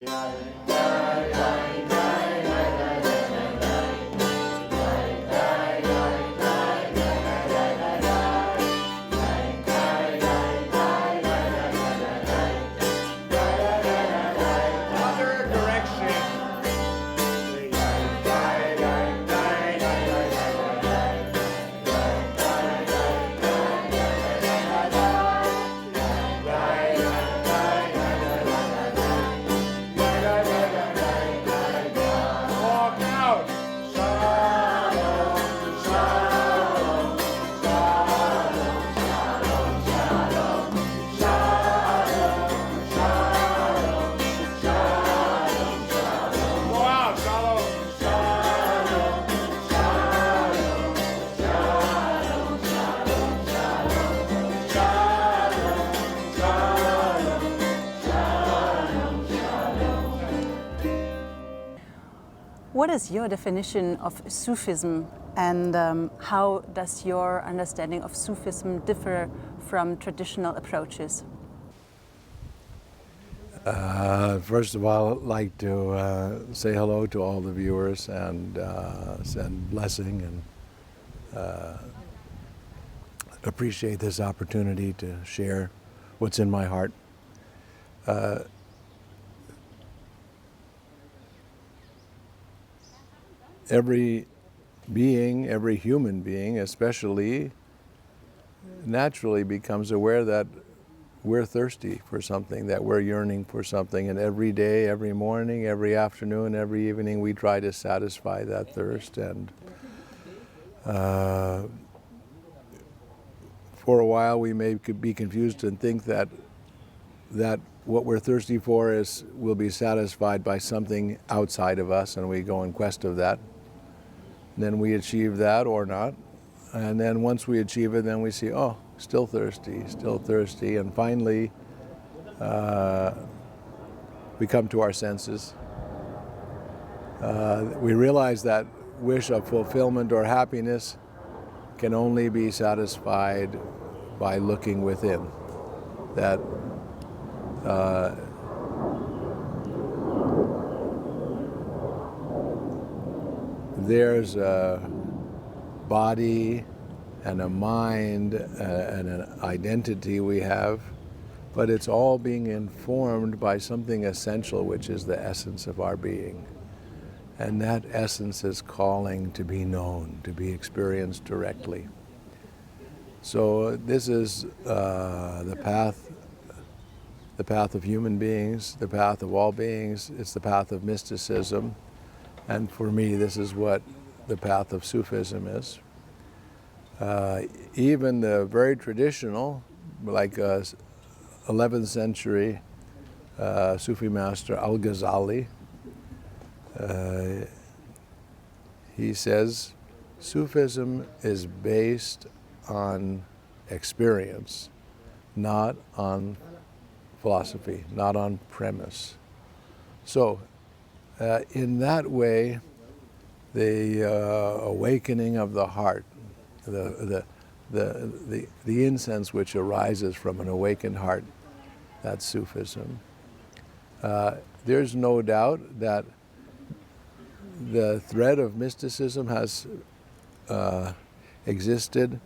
Other direction. Walk out. Go out, shalom. What is your definition of Sufism, and how does your understanding of Sufism differ from traditional approaches? First of all, I'd like to say hello to all the viewers and send blessing and appreciate this opportunity to share what's in my heart. Every being, every human being especially, naturally becomes aware that we're thirsty for something, that we're yearning for something, and every day, every morning, every afternoon, every evening we try to satisfy that thirst. And for a while we may be confused and think that what we're thirsty for will be satisfied by something outside of us, and we go in quest of that. And then we achieve that or not. And then once we achieve it, then we see, oh, still thirsty. And finally, we come to our senses. We realize that wish of fulfillment or happiness can only be satisfied by looking within. That there's a body and a mind and an identity we have, but it's all being informed by something essential, which is the essence of our being. And that essence is calling to be known, to be experienced directly. So this is the path of human beings, the path of all beings. It's the path of mysticism. And for me, this is what the path of Sufism is. Even the very traditional, like 11th century Sufi master Al-Ghazali, he says Sufism is based on experience, not on philosophy, not on premise. So in that way, the awakening of the heart, the incense which arises from an awakened heart, that's Sufism. There's no doubt that the thread of mysticism has existed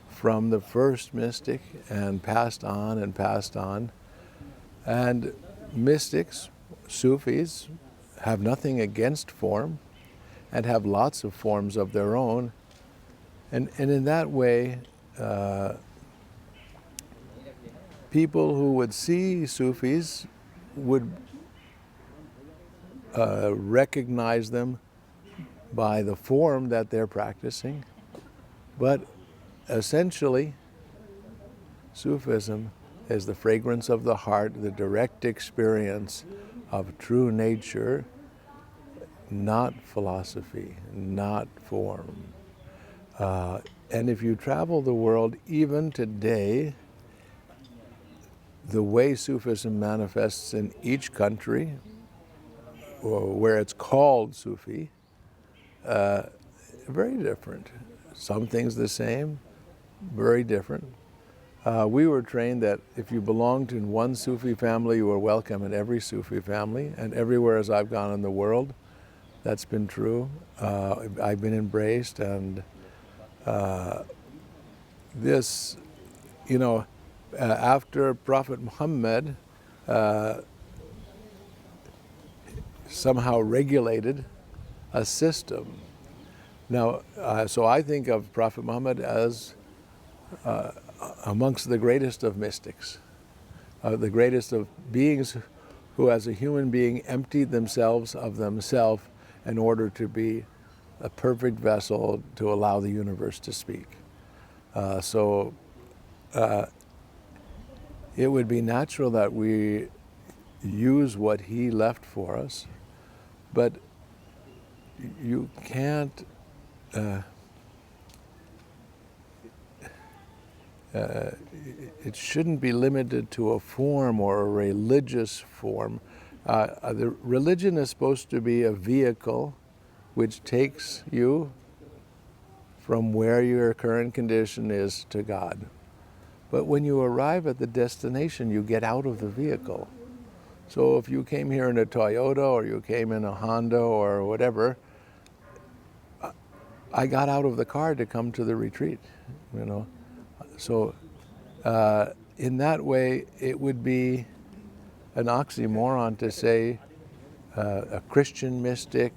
from the first mystic and passed on and passed on. And mystics, Sufis, have nothing against form and have lots of forms of their own. And in that way, people who would see Sufis would recognize them by the form that they're practicing. But essentially, Sufism is the fragrance of the heart, the direct experience of true nature, not philosophy, not form. And if you travel the world, even today, the way Sufism manifests in each country, or where it's called Sufi, very different. Some things the same, very different. We were trained that if you belonged in one Sufi family, you were welcome in every Sufi family, and everywhere as I've gone in the world, that's been true. I've been embraced, and this, you know, after Prophet Muhammad somehow regulated a system. Now, so I think of Prophet Muhammad as amongst the greatest of mystics, the greatest of beings who, as a human being, emptied themselves of themselves in order to be a perfect vessel to allow the universe to speak. So it would be natural that we use what he left for us, but you can't it shouldn't be limited to a form or a religious form. The religion is supposed to be a vehicle which takes you from where your current condition is to God. But when you arrive at the destination, you get out of the vehicle. So if you came here in a Toyota or you came in a Honda or whatever, I got out of the car to come to the retreat, you know. So in that way, it would be an oxymoron to say a Christian mystic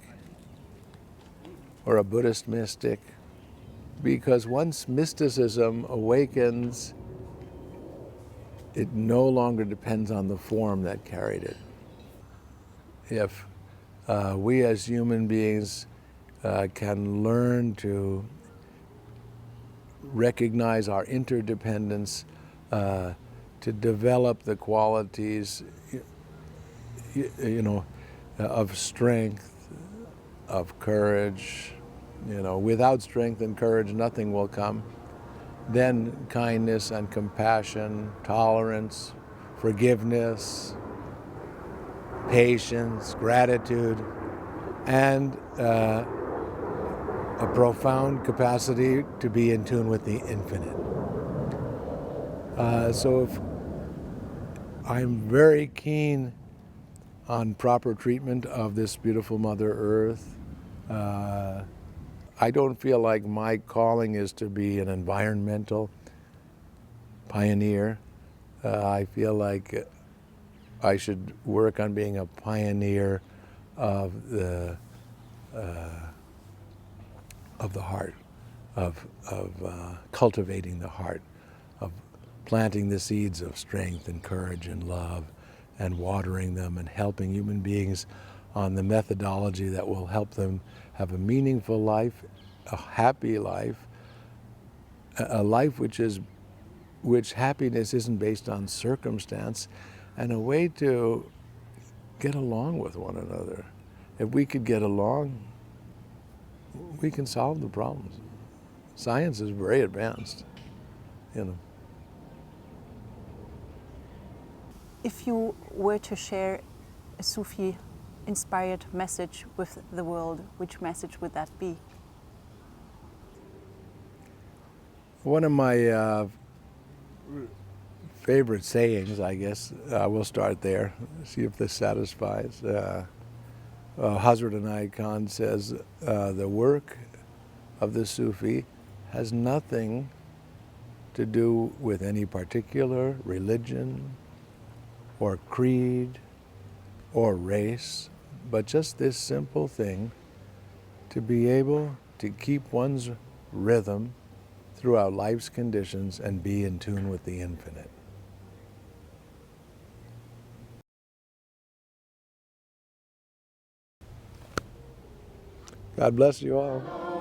or a Buddhist mystic, because once mysticism awakens, it no longer depends on the form that carried it. If we as human beings can learn to recognize our interdependence, to develop the qualities, of strength, of courage. Without strength and courage, nothing will come. Then kindness and compassion, tolerance, forgiveness, patience, gratitude, and a profound capacity to be in tune with the infinite. So if I'm very keen on proper treatment of this beautiful Mother Earth. I don't feel like my calling is to be an environmental pioneer. I feel like I should work on being a pioneer of the heart, of cultivating the heart, of planting the seeds of strength and courage and love, and watering them and helping human beings on the methodology that will help them have a meaningful life, a happy life, a life which happiness isn't based on circumstance, and a way to get along with one another. If we could get along, we can solve the problems. Science is very advanced, If you were to share a Sufi-inspired message with the world, which message would that be? One of my favorite sayings, I guess, we'll start there, see if this satisfies. Hazrat Inayat Khan says, the work of the Sufi has nothing to do with any particular religion or creed or race, but just this simple thing, to be able to keep one's rhythm throughout life's conditions and be in tune with the infinite. God bless you all.